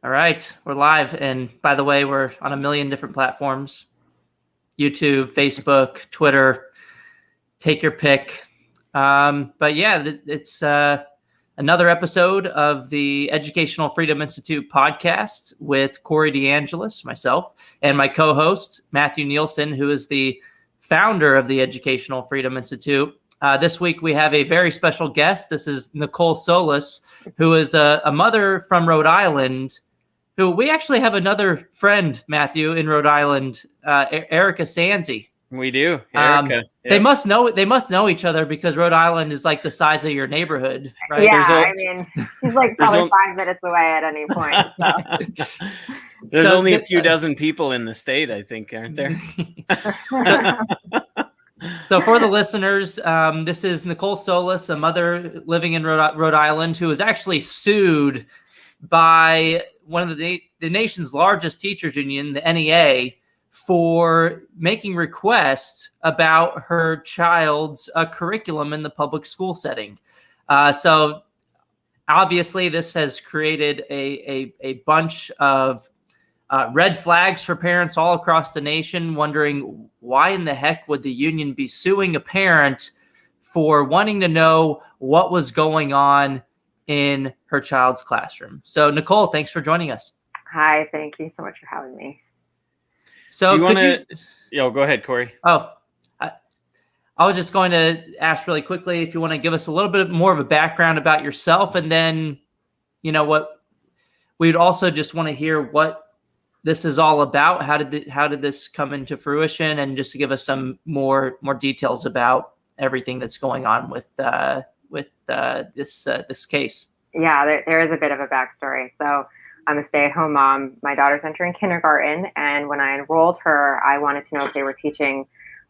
All right, we're live. And by the way, we're on a million different platforms: YouTube, Facebook, Twitter, take your pick. But yeah, it's another episode of the Educational Freedom Institute podcast with Corey DeAngelis, myself, and my co-host, Matthew Nielsen, who is the founder of the Educational Freedom Institute. This week, we have a very special guest. This is Nicole Solas, who is a mother from Rhode Island, who we actually have another friend, Matthew, in Rhode Island, Erica Sanzi. We do, Erica. They must know each other because Rhode Island is like the size of your neighborhood, right? Yeah, she's like probably 5 minutes away at any point. So. There's only a few dozen people in the state, I think, aren't there? So for the listeners, this is Nicole Solas, a mother living in Rhode Island, who was actually sued by one of the nation's largest teachers union, the NEA, for making requests about her child's curriculum in the public school setting. So obviously this has created a bunch of red flags for parents all across the nation, wondering why in the heck would the union be suing a parent for wanting to know what was going on in her child's classroom. So Nicole, thanks for joining us. Hi, thank you so much for having me. So do you want to, go ahead, Corey. I was just going to ask really quickly if you want to give us a little bit more of a background about yourself, and then, what we'd also just want to hear what this is all about. How did this come into fruition, and just to give us some more details about everything that's going on with this case. Yeah, there is a bit of a backstory. So I'm a stay-at-home mom. My daughter's entering kindergarten, and when I enrolled her, I wanted to know if they were teaching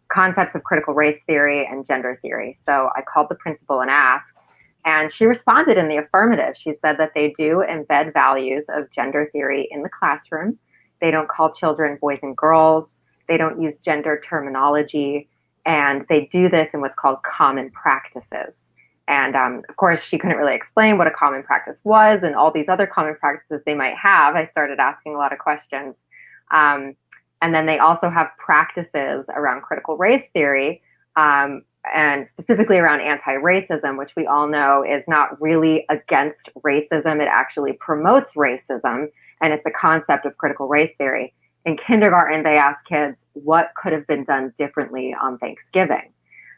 concepts of critical race theory and gender theory. So I called the principal and asked, and she responded in the affirmative. She said that they do embed values of gender theory in the classroom. They don't call children boys and girls. They don't use gender terminology, and they do this in what's called common practices. And of course, she couldn't really explain what a common practice was and all these other common practices they might have. I started asking a lot of questions. And then they also have practices around critical race theory, and specifically around anti-racism, which we all know is not really against racism. It actually promotes racism, and it's a concept of critical race theory. In kindergarten, they ask kids what could have been done differently on Thanksgiving.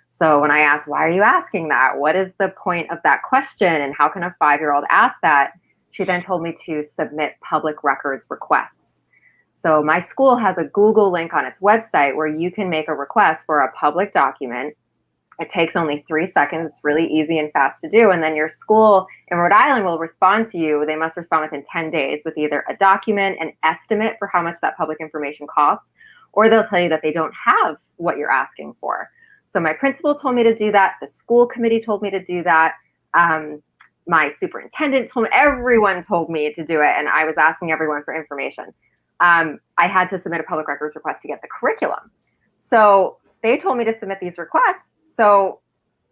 So when I asked, why are you asking that? What is the point of that question? And how can a 5-year-old ask that? She then told me to submit public records requests. So my school has a Google link on its website where you can make a request for a public document. It takes only 3 seconds. It's really easy and fast to do. And then your school in Rhode Island will respond to you. They must respond within 10 days with either a document, an estimate for how much that public information costs, or they'll tell you that they don't have what you're asking for. So my principal told me to do that. The school committee told me to do that. My superintendent told me, everyone told me to do it. And I was asking everyone for information. I had to submit a public records request to get the curriculum. So they told me to submit these requests. So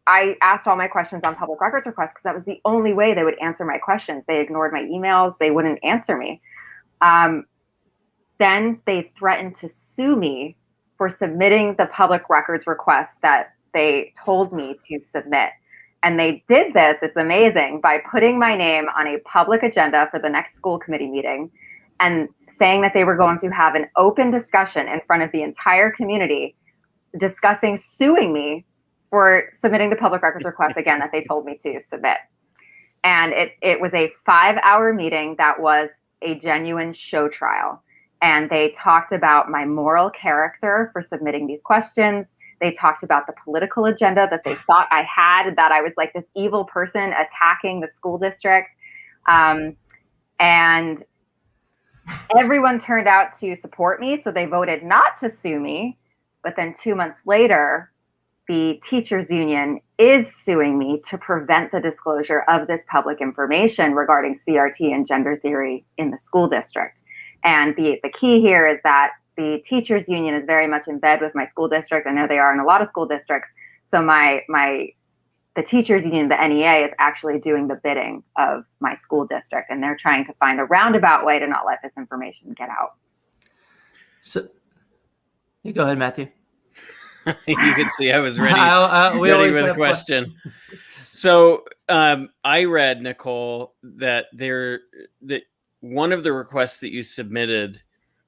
I asked all my questions on public records requests because that was the only way they would answer my questions. They ignored my emails. They wouldn't answer me. Then they threatened to sue me for submitting the public records request that they told me to submit. And they did this, it's amazing, by putting my name on a public agenda for the next school committee meeting and saying that they were going to have an open discussion in front of the entire community discussing suing me for submitting the public records request again that they told me to submit. And it was a 5-hour meeting that was a genuine show trial. And they talked about my moral character for submitting these questions. They talked about the political agenda that they thought I had, that I was like this evil person attacking the school district. And everyone turned out to support me. So they voted not to sue me. But then 2 months later, the teachers union is suing me to prevent the disclosure of this public information regarding CRT and gender theory in the school district. And the key here is that the teachers union is very much in bed with my school district. I know they are in a lot of school districts. So my the teachers union, the NEA, is actually doing the bidding of my school district, and they're trying to find a roundabout way to not let this information get out. So, you go ahead, Matthew. You can see I was ready, we ready always with a have question. So I read, Nicole, that one of the requests that you submitted,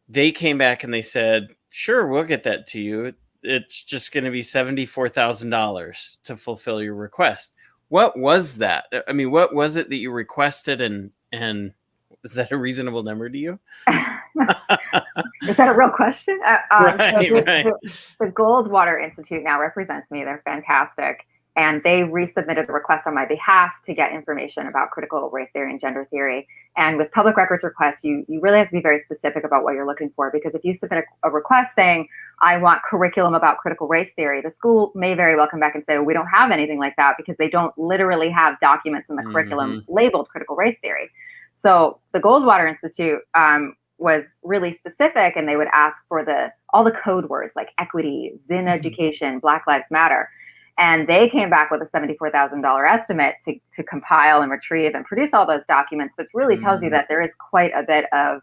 they came back and they said, sure, we'll get that to you. It's just going to be $74,000 to fulfill your request. What was that? I mean, what was it that you requested, and is that a reasonable number to you? Is that a real question? Right. The Goldwater Institute now represents me. They're fantastic. And they resubmitted a request on my behalf to get information about critical race theory and gender theory. And with public records requests, you really have to be very specific about what you're looking for, because if you submit a request saying, I want curriculum about critical race theory, the school may very well come back and say, well, we don't have anything like that, because they don't literally have documents in the curriculum labeled critical race theory. So the Goldwater Institute was really specific, and they would ask for all the code words like equity, Zin education, Black Lives Matter. And they came back with a $74,000 estimate to compile and retrieve and produce all those documents, which really tells you that there is quite a bit of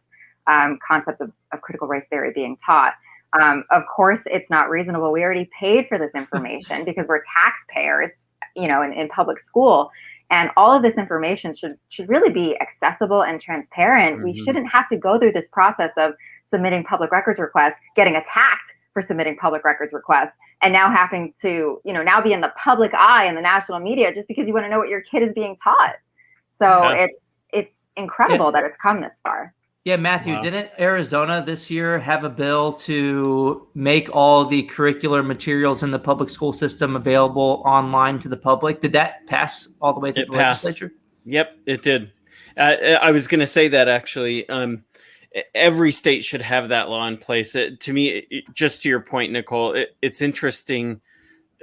concepts of critical race theory being taught. Of course, it's not reasonable. We already paid for this information because we're taxpayers, in public school. And all of this information should really be accessible and transparent. We shouldn't have to go through this process of submitting public records requests, getting attacked for submitting public records requests, and now having to, now be in the public eye in the national media just because you want to know what your kid is being taught. So it's incredible that it's come this far. Yeah, Matthew, didn't Arizona this year have a bill to make all the curricular materials in the public school system available online to the public? Did that pass all the way through the legislature? Yep, it did. I was going to say that actually. Every state should have that law in place. To me, just to your point, Nicole, it's interesting.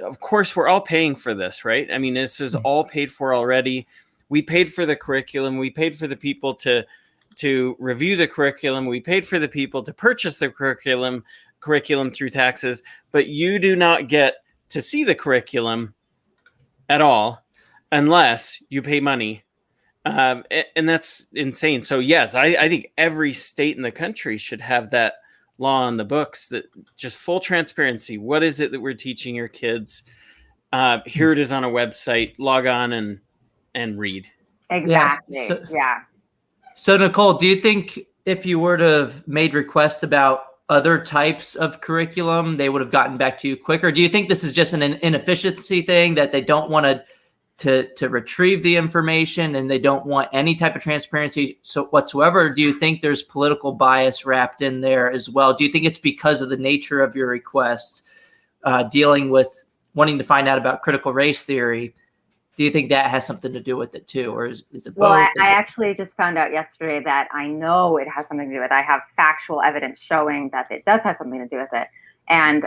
Of course, we're all paying for this, right? I mean, this is all paid for already. We paid for the curriculum. We paid for the people to review the curriculum. We paid for the people to purchase the curriculum through taxes. But you do not get to see the curriculum at all unless you pay money. And that's insane. So yes, I think every state in the country should have that law on the books, that just full transparency. What is it that we're teaching your kids? Here it is on a website. Log on and read. Exactly. So Nicole, do you think if you were to have made requests about other types of curriculum, they would have gotten back to you quicker? Do you think this is just an inefficiency thing, that they don't want to retrieve the information and they don't want any type of transparency whatsoever? Do you think there's political bias wrapped in there as well? Do you think it's because of the nature of your request, dealing with wanting to find out about critical race theory? Do you think that has something to do with it too? Or is it both? Well, I actually just found out yesterday that I know it has something to do with it. I have factual evidence showing that it does have something to do with it. And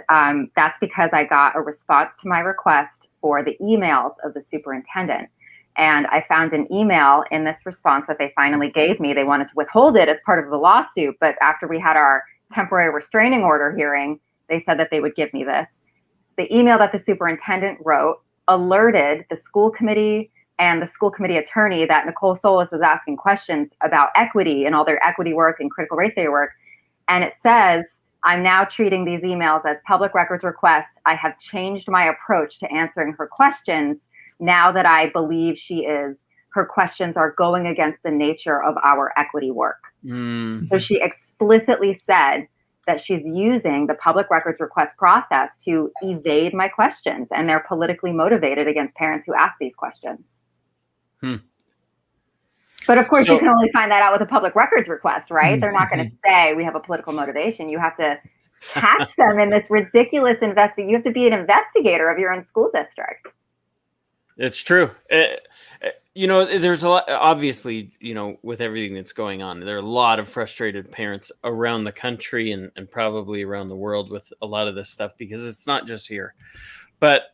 that's because I got a response to my request for the emails of the superintendent. And I found an email in this response that they finally gave me. They wanted to withhold it as part of the lawsuit, but after we had our temporary restraining order hearing, they said that they would give me this. The email that the superintendent wrote alerted the school committee and the school committee attorney that Nicole Solas was asking questions about equity and all their equity work and critical race theory work. And it says, I'm now treating these emails as public records requests. I have changed my approach to answering her questions now that I believe her questions are going against the nature of our equity work. So she explicitly said that she's using the public records request process to evade my questions, and they're politically motivated against parents who ask these questions. But of course, you can only find that out with a public records request, right? They're not going to say we have a political motivation. You have to catch them in this ridiculous investigation. You have to be an investigator of your own school district. It's true. There's a lot, obviously, with everything that's going on, there are a lot of frustrated parents around the country and probably around the world with a lot of this stuff, because it's not just here. But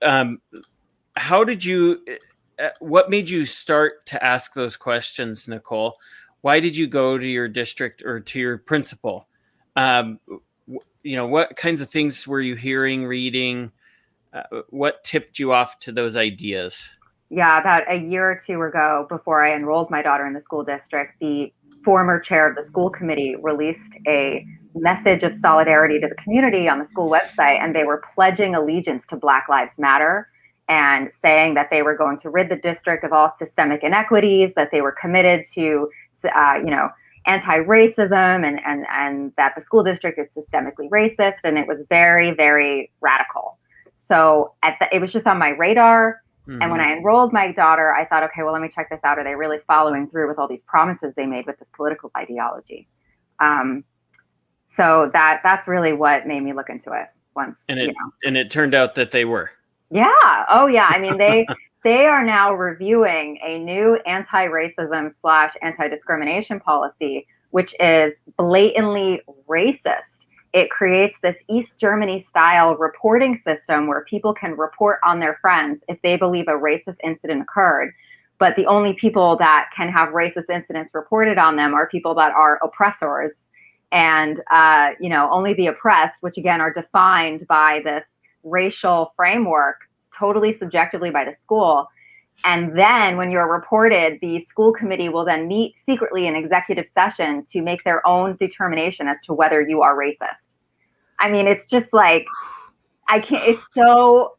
what made you start to ask those questions, Nicole? Why did you go to your district or to your principal? What kinds of things were you hearing, reading? What tipped you off to those ideas? Yeah, about a year or two ago, before I enrolled my daughter in the school district, the former chair of the school committee released a message of solidarity to the community on the school website, and they were pledging allegiance to Black Lives Matter and saying that they were going to rid the district of all systemic inequities, that they were committed to, anti-racism, and that the school district is systemically racist, and it was very, very radical. So it was just on my radar. And when I enrolled my daughter, I thought, okay, well, let me check this out. Are they really following through with all these promises they made with this political ideology? So that's really what made me look into it once. And it turned out that they were. Yeah. Oh, yeah. I mean, they are now reviewing a new anti-racism / anti-discrimination policy, which is blatantly racist. It creates this East Germany style reporting system where people can report on their friends if they believe a racist incident occurred. But the only people that can have racist incidents reported on them are people that are oppressors. And, only the oppressed, which again are defined by this racial framework, totally subjectively by the school. And then when you're reported, the school committee will then meet secretly in executive session to make their own determination as to whether you are racist. I mean, it's just like, it's so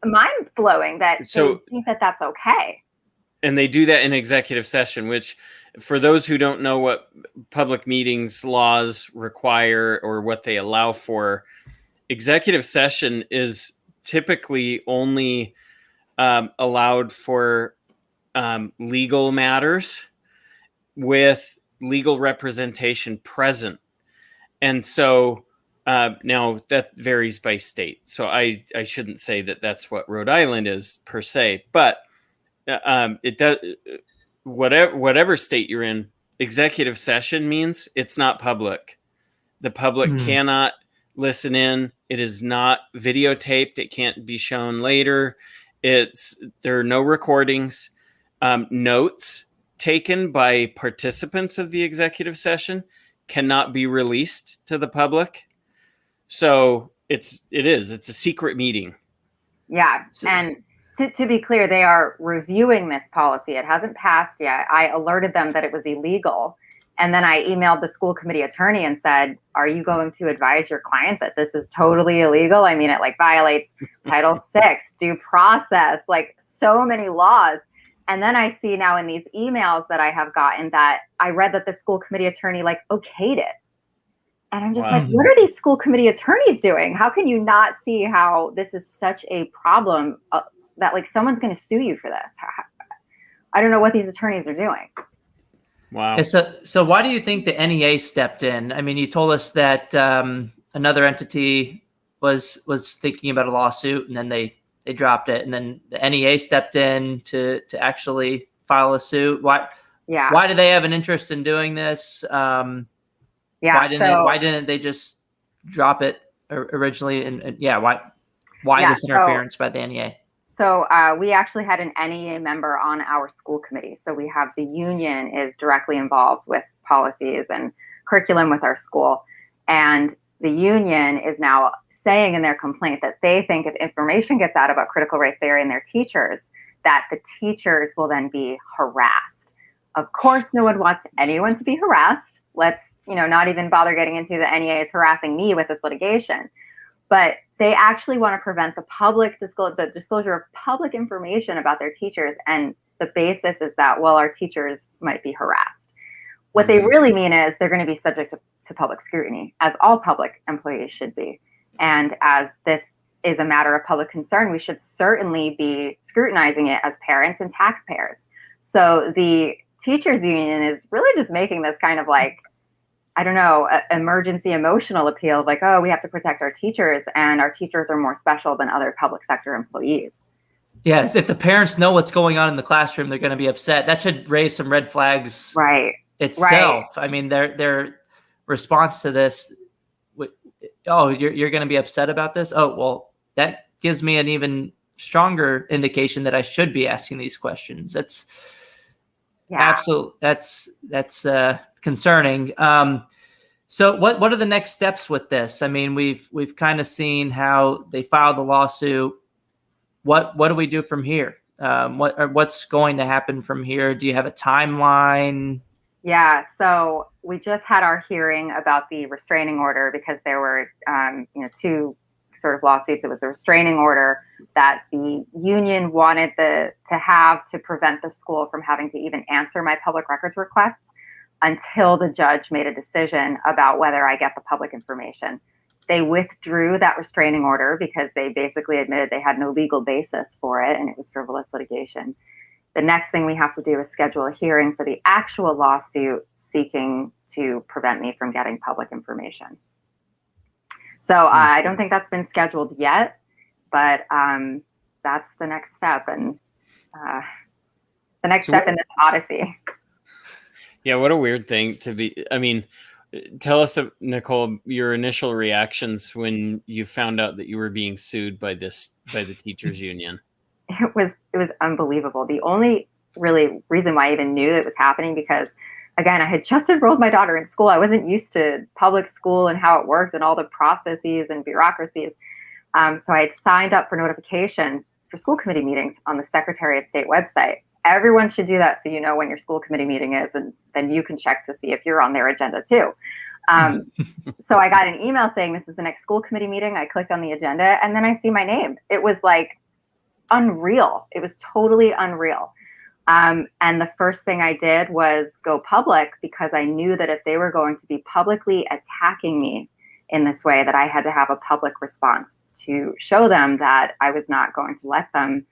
mind blowing that they think that that's okay. And they do that in executive session, which for those who don't know what public meetings laws require or what they allow for, executive session is typically only allowed for legal matters with legal representation present. And so now that varies by state. So I shouldn't say that that's what Rhode Island is per se, but it does. Whatever state you're in, executive session means it's not public. The public cannot listen in. It is not videotaped. It can't be shown later. There are no recordings. Notes taken by participants of the executive session cannot be released to the public. So it's a secret meeting. Yeah. And to be clear, they are reviewing this policy. It hasn't passed yet. I alerted them that it was illegal. And then I emailed the school committee attorney and said, are you going to advise your client that this is totally illegal? I mean, it violates Title VI, due process, so many laws. And then I see now in these emails that I have gotten that I read that the school committee attorney okayed it. And I'm just what are these school committee attorneys doing? How can you not see how this is such a problem that someone's going to sue you for this? I don't know what these attorneys are doing. Wow. Yeah, so why do you think the NEA stepped in? I mean, you told us that another entity was thinking about a lawsuit, and then they dropped it, and then the NEA stepped in to actually file a suit. Why do they have an interest in doing this? Why didn't they just drop it originally? And why this interference by the NEA? So we actually had an NEA member on our school committee. So we have the union is directly involved with policies and curriculum with our school. And the union is now saying in their complaint that they think if information gets out about critical race theory and their teachers, that the teachers will then be harassed. Of course, no one wants anyone to be harassed. Let's, not even bother getting into the NEA is harassing me with this litigation. But they actually want to prevent the disclosure of public information about their teachers. And the basis is that, our teachers might be harassed. What they really mean is they're going to be subject to public scrutiny, as all public employees should be. And as this is a matter of public concern, we should certainly be scrutinizing it as parents and taxpayers. So the teachers union is really just making this kind of emergency emotional appeal of we have to protect our teachers, and our teachers are more special than other public sector employees. Yes, if the parents know what's going on in the classroom, they're going to be upset. That should raise some red flags itself. Right. I mean, their response to this, you're going to be upset about this? Oh, well, that gives me an even stronger indication that I should be asking these questions. That's absolute. That's concerning. So what are the next steps with this? I mean, we've kind of seen how they filed the lawsuit. What do we do from here? What's going to happen from here? Do you have a timeline? Yeah, so we just had our hearing about the restraining order because there were, two sort of lawsuits. It was a restraining order that the union wanted to have to prevent the school from having to even answer my public records requests until the judge made a decision about whether I get the public information. They withdrew that restraining order because they basically admitted they had no legal basis for it and it was frivolous litigation. The next thing we have to do is schedule a hearing for the actual lawsuit seeking to prevent me from getting public information. So I don't think that's been scheduled yet, but that's the next step, and the next step in this odyssey. Yeah, what a weird thing to be. I mean, tell us, Nicole, your initial reactions when you found out that you were being sued by the teachers union. It was unbelievable. The only really reason why I even knew that it was happening because, again, I had just enrolled my daughter in school. I wasn't used to public school and how it works and all the processes and bureaucracies. So I had signed up for notifications for school committee meetings on the Secretary of State website. Everyone should do that so you know when your school committee meeting is, and then you can check to see if you're on their agenda too. So I got an email saying this is the next school committee meeting. I clicked on the agenda and then I see my name. It was like unreal. It was totally unreal. And the first thing I did was go public because I knew that if they were going to be publicly attacking me in this way, that I had to have a public response to show them that I was not going to let them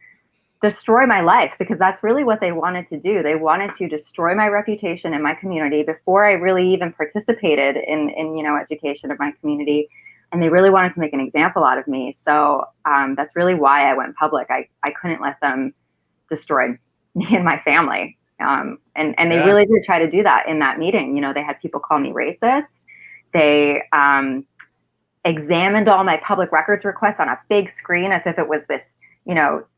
destroy my life, because that's really what they wanted to do. They wanted to destroy my reputation in my community before I really even participated in education of my community. And they really wanted to make an example out of me. So that's really why I went public. I couldn't let them destroy me and my family. And they really did try to do that in that meeting. They had people call me racist. They examined all my public records requests on a big screen as if it was this,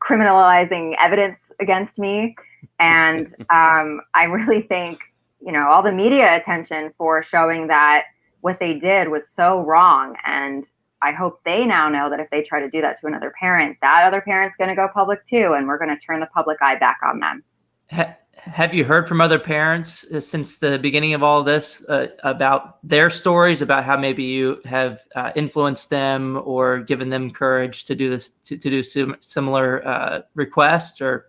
criminalizing evidence against me. And I really think, all the media attention for showing that what they did was so wrong. And I hope they now know that if they try to do that to another parent, that other parent's going to go public too. And we're going to turn the public eye back on them. Have you heard from other parents since the beginning of all this about their stories, about how maybe you have influenced them or given them courage to do this, to do similar requests? Or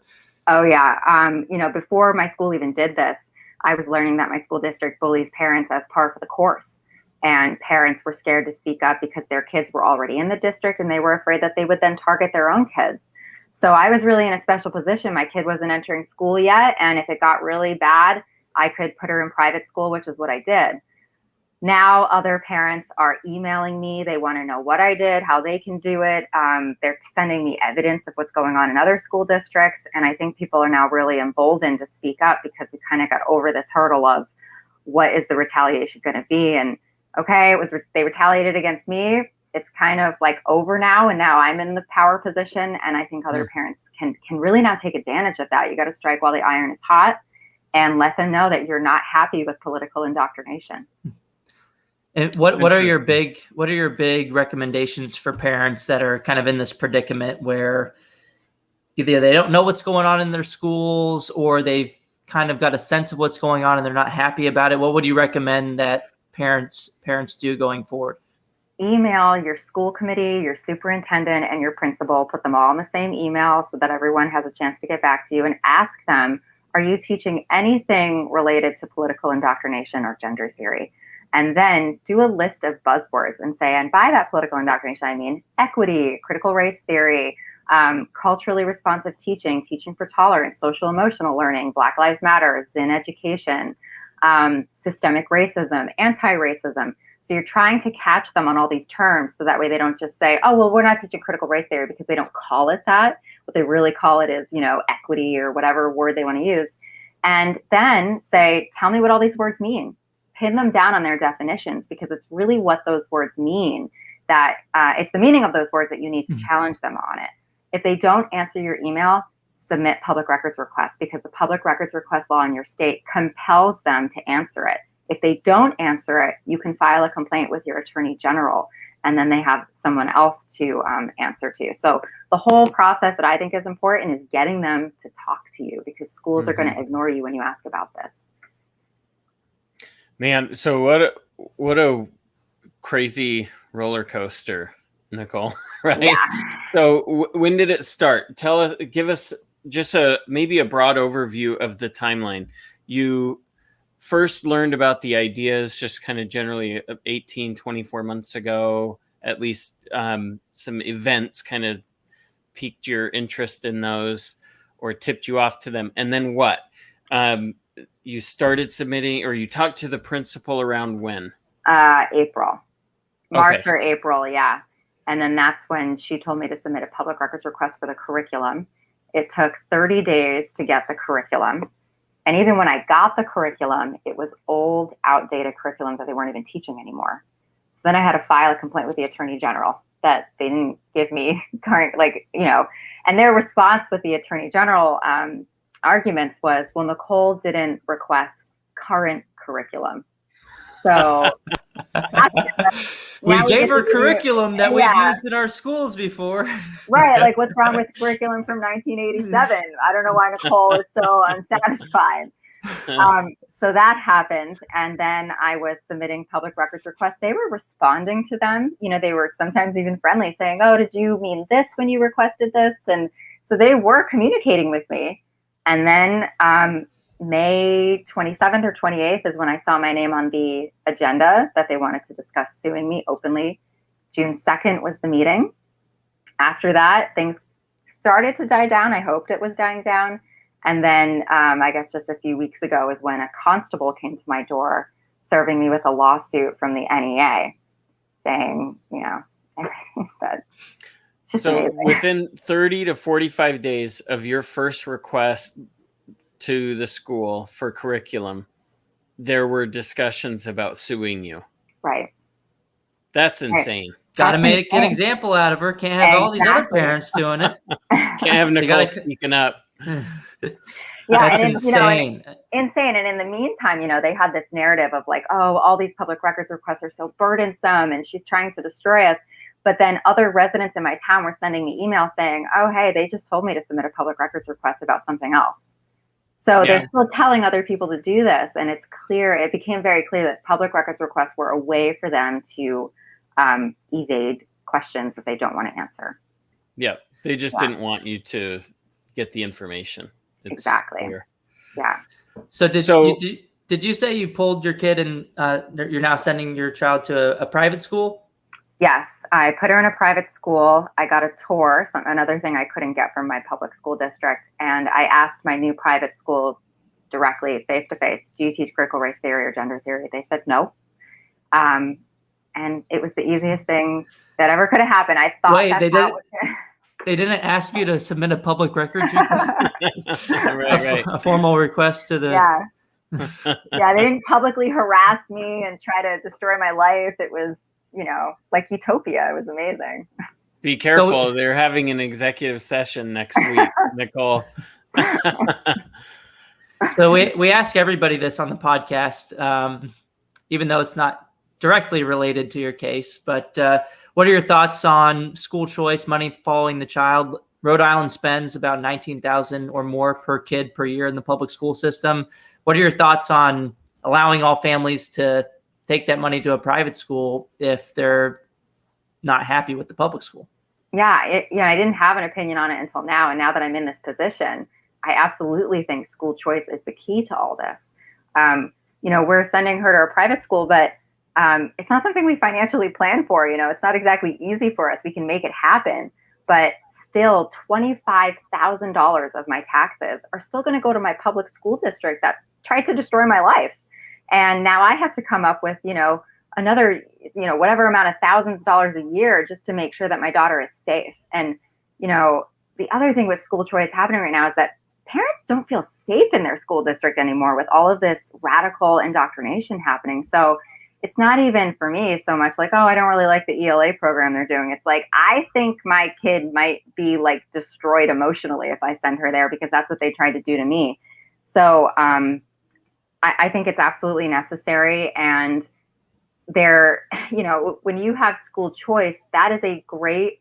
Oh yeah, before my school even did this, I was learning that my school district bullies parents as part of the course. And parents were scared to speak up because their kids were already in the district and they were afraid that they would then target their own kids. So I was really in a special position. My kid wasn't entering school yet. And if it got really bad, I could put her in private school, which is what I did. Now other parents are emailing me. They want to know what I did, how they can do it. They're sending me evidence of what's going on in other school districts. And I think people are now really emboldened to speak up because we kind of got over this hurdle of what is the retaliation going to be. And okay, they retaliated against me. It's kind of like over now, and now I'm in the power position, and I think other parents can really now take advantage of that. You got to strike while the iron is hot and let them know that you're not happy with political indoctrination. And what are your big recommendations for parents that are kind of in this predicament where either they don't know what's going on in their schools or they've kind of got a sense of what's going on and they're not happy about it? What would you recommend that parents do going forward? Email your school committee, your superintendent, and your principal. Put them all in the same email so that everyone has a chance to get back to you, and ask them, are you teaching anything related to political indoctrination or gender theory? And then do a list of buzzwords and say, and by that political indoctrination, I mean equity, critical race theory, culturally responsive teaching, teaching for tolerance, social emotional learning, Black Lives Matter, in education, systemic racism, anti-racism. So you're trying to catch them on all these terms so that way they don't just say, oh, well, we're not teaching critical race theory, because they don't call it that. What they really call it is, equity or whatever word they want to use. And then say, tell me what all these words mean. Pin them down on their definitions, because it's really what those words mean, that it's the meaning of those words that you need to challenge them on it. If they don't answer your email, submit public records requests, because the public records request law in your state compels them to answer it. If they don't answer it, you can file a complaint with your attorney general. and then they have someone else to answer to. So the whole process that I think is important is getting them to talk to you, because schools are going to ignore you when you ask about this. Man, so what a crazy roller coaster, Nicole, right? Yeah. So when did it start? Give us just maybe a broad overview of the timeline. You first learned about the ideas just kind of generally 18, 24 months ago, at least some events kind of piqued your interest in those or tipped you off to them. And then what? You started submitting, or you talked to the principal around when? March or April, yeah. And then that's when she told me to submit a public records request for the curriculum. It took 30 days to get the curriculum. And even when I got the curriculum, it was old, outdated curriculum that they weren't even teaching anymore. So then I had to file a complaint with the Attorney General that they didn't give me current, and their response with the Attorney General arguments was, well, Nicole didn't request current curriculum. So we gave her curriculum that we've used in our schools before. Right. Like, what's wrong with curriculum from 1987? I don't know why Nicole is so unsatisfied. So that happened. And then I was submitting public records requests. They were responding to them. They were sometimes even friendly, saying, oh, did you mean this when you requested this? And so they were communicating with me. And then May 27th or 28th is when I saw my name on the agenda that they wanted to discuss suing me openly. June 2nd was the meeting. After that, things started to die down. I hoped it was dying down. And then I guess just a few weeks ago is when a constable came to my door serving me with a lawsuit from the NEA saying, everything. But it's just amazing. Within 30 to 45 days of your first request to the school for curriculum, there were discussions about suing you. Right. That's insane. Got to make an example out of her. Can't have all these other parents doing it. Can't have Nicole speaking up. That's insane. Insane. And in the meantime, they had this narrative of like, oh, all these public records requests are so burdensome and she's trying to destroy us. But then other residents in my town were sending me emails saying, oh, hey, they just told me to submit a public records request about something else. So they're still telling other people to do this. And it became very clear that public records requests were a way for them to evade questions that they don't want to answer. Yeah. They just didn't want you to get the information. Exactly. Clear. Yeah. So did you say you pulled your kid and you're now sending your child to a private school? Yes, I put her in a private school. I got a tour, another thing I couldn't get from my public school district. And I asked my new private school directly, face to face, do you teach critical race theory or gender theory? They said no. And it was the easiest thing that ever could have happened. I thought they didn't ask you to submit a public record? Right. A formal request to the... Yeah. Yeah, they didn't publicly harass me and try to destroy my life. It was, like utopia. It was amazing. Be careful. They're having an executive session next week, Nicole. So we ask everybody this on the podcast, even though it's not directly related to your case. But what are your thoughts on school choice, money following the child? Rhode Island spends about $19,000 or more per kid per year in the public school system. What are your thoughts on allowing all families to take that money to a private school if they're not happy with the public school? Yeah, I didn't have an opinion on it until now. And now that I'm in this position, I absolutely think school choice is the key to all this. We're sending her to a private school, but it's not something we financially plan for. It's not exactly easy for us. We can make it happen, but still $25,000 of my taxes are still going to go to my public school district that tried to destroy my life. And now I have to come up with, another, whatever amount of thousands of dollars a year just to make sure that my daughter is safe. And, the other thing with school choice happening right now is that parents don't feel safe in their school district anymore with all of this radical indoctrination happening. So it's not even for me so much like, oh, I don't really like the ELA program they're doing. It's like, I think my kid might be like destroyed emotionally if I send her there because that's what they tried to do to me. So I think it's absolutely necessary. And they're, when you have school choice, that is a great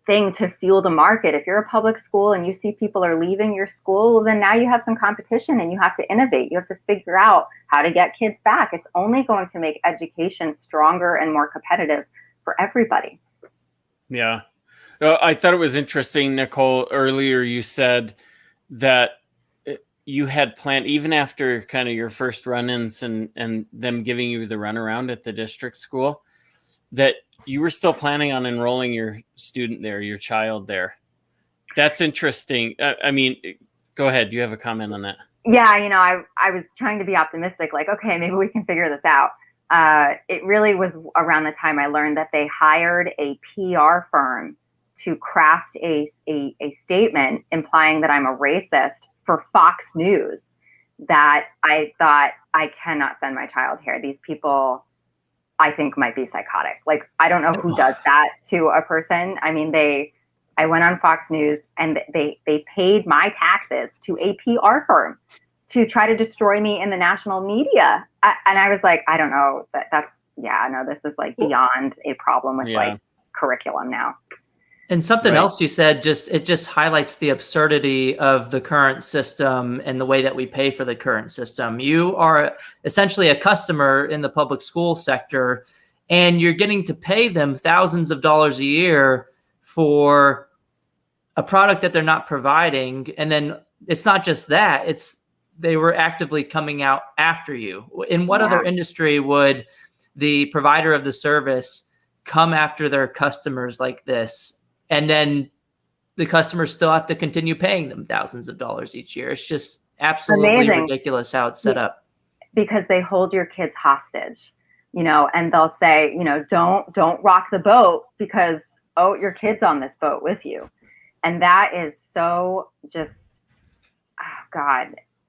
thing to fuel the market. If you're a public school and you see people are leaving your school, well, then now you have some competition and you have to innovate. You have to figure out how to get kids back. It's only going to make education stronger and more competitive for everybody. Yeah. I thought it was interesting, Nicole, earlier you said that you had planned, even after kind of your first run-ins and them giving you the runaround at the district school, that you were still planning on enrolling your student there, your child there. That's interesting. I mean, go ahead. Do you have a comment on that? Yeah, I was trying to be optimistic, like, okay, maybe we can figure this out. It really was around the time I learned that they hired a PR firm to craft a statement implying that I'm a racist for Fox News, that I thought, I cannot send my child here. These people, I think, might be psychotic. Like, I don't know who does that to a person. I mean, I went on Fox News and they paid my taxes to a PR firm to try to destroy me in the national media. And I was like, I don't know, this is like beyond a problem with like curriculum now. And something else you said, it just highlights the absurdity of the current system and the way that we pay for the current system. You are essentially a customer in the public school sector, and you're getting to pay them thousands of dollars a year for a product that they're not providing. And then it's not just that, they were actively coming out after you. In what other industry would the provider of the service come after their customers like this? And then the customers still have to continue paying them thousands of dollars each year. It's just absolutely ridiculous how it's set up. Because they hold your kids hostage, and they'll say, don't rock the boat because, your kid's on this boat with you. And that is so just,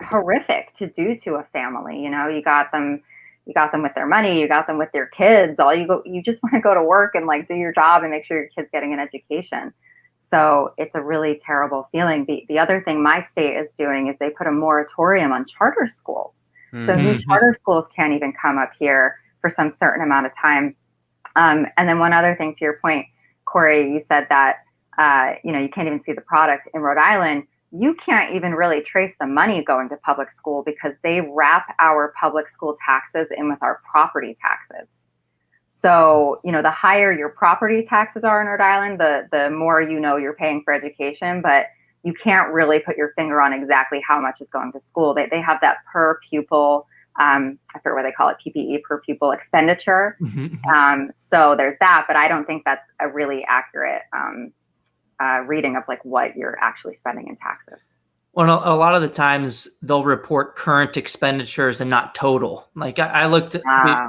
horrific to do to a family. You got them with their money, you got them with their kids. You just want to go to work and like do your job and make sure your kid's getting an education. So it's a really terrible feeling. The other thing my state is doing is they put a moratorium on charter schools. So new charter schools can't even come up here for some certain amount of time. And then one other thing to your point, Corey, you said that, you can't even see the product in Rhode Island. You can't even really trace the money going to public school because they wrap our public school taxes in with our property taxes. So, the higher your property taxes are in Rhode Island, the more you're paying for education, but you can't really put your finger on exactly how much is going to school. They have that per pupil, I forget what they call it, PPE, per pupil expenditure. So there's that, but I don't think that's a really accurate reading of like what you're actually spending in taxes. Well, a lot of the times they'll report current expenditures and not total. Like I looked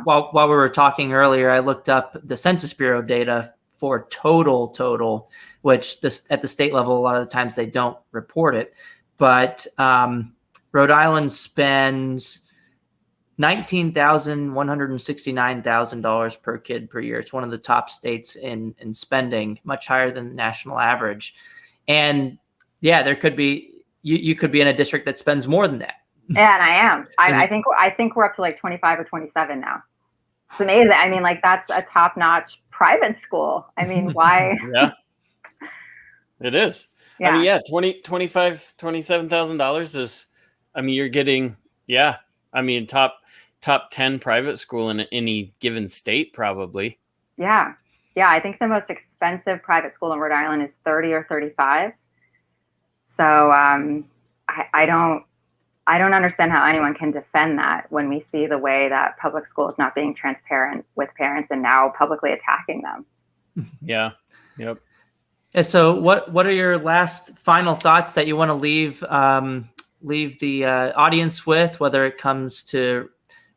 while we were talking earlier, I looked up the Census Bureau data for total, which at the state level, a lot of the times they don't report it. But Rhode Island spends $19,169,000 per kid per year. It's one of the top states in spending, much higher than the national average. And there could be, you could be in a district that spends more than that. Yeah, and I am. I think we're up to like 25 or 27 now. It's amazing. I mean, like that's a top-notch private school. I mean, why? Yeah, it is. Yeah. I mean, $27,000 is, I mean, you're getting, top 10 private school in any given state, probably. Yeah. I think the most expensive private school in Rhode Island is 30 or 35. So I don't understand how anyone can defend that when we see the way that public school is not being transparent with parents and now publicly attacking them. Yeah. Yep. And so what are your last final thoughts that you want to leave the audience with, whether it comes to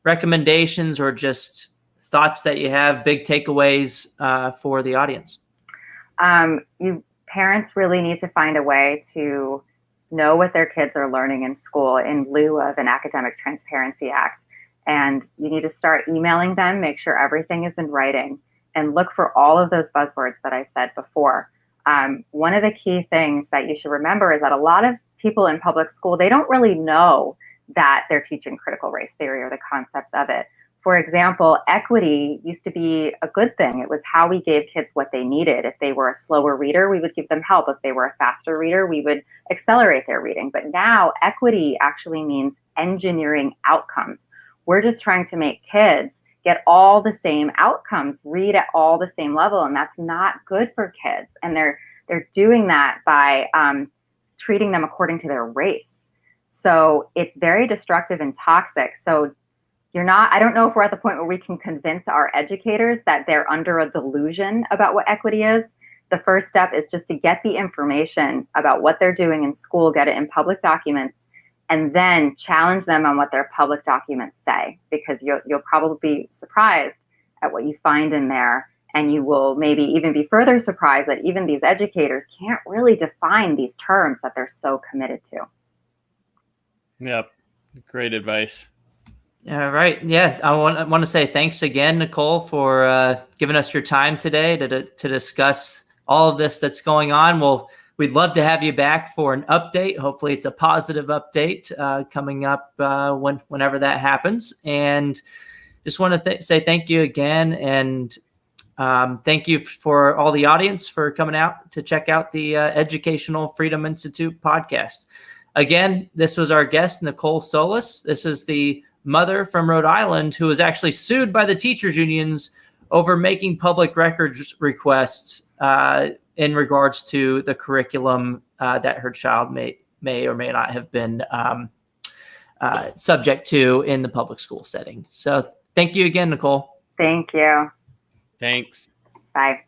recommendations or just thoughts that you have, big takeaways for the audience? Parents really need to find a way to know what their kids are learning in school in lieu of an Academic Transparency Act. And you need to start emailing them, make sure everything is in writing, and look for all of those buzzwords that I said before. One of the key things that you should remember is that a lot of people in public school, they don't really know that they're teaching critical race theory or the concepts of it. For example, equity used to be a good thing. It was how we gave kids what they needed. If they were a slower reader, we would give them help. If they were a faster reader, we would accelerate their reading. But now equity actually means engineering outcomes. We're just trying to make kids get all the same outcomes, read at all the same level, and that's not good for kids. And they're doing that by treating them according to their race. So it's very destructive and toxic. So I don't know if we're at the point where we can convince our educators that they're under a delusion about what equity is. The first step is just to get the information about what they're doing in school, get it in public documents, and then challenge them on what their public documents say, because you'll probably be surprised at what you find in there. And you will maybe even be further surprised that even these educators can't really define these terms that they're so committed to. Yep. Great advice. All right. Yeah. I want to say thanks again, Nicole, for giving us your time today to discuss all of this that's going on. Well, we'd love to have you back for an update. Hopefully it's a positive update coming up whenever that happens. And just want to say thank you again. And thank you for all the audience for coming out to check out the Educational Freedom Institute podcast. Again, this was our guest, Nicole Solas. This is the mother from Rhode Island who was actually sued by the teachers unions over making public records requests in regards to the curriculum that her child may or may not have been subject to in the public school setting. So thank you again, Nicole. Thank you. Thanks. Bye.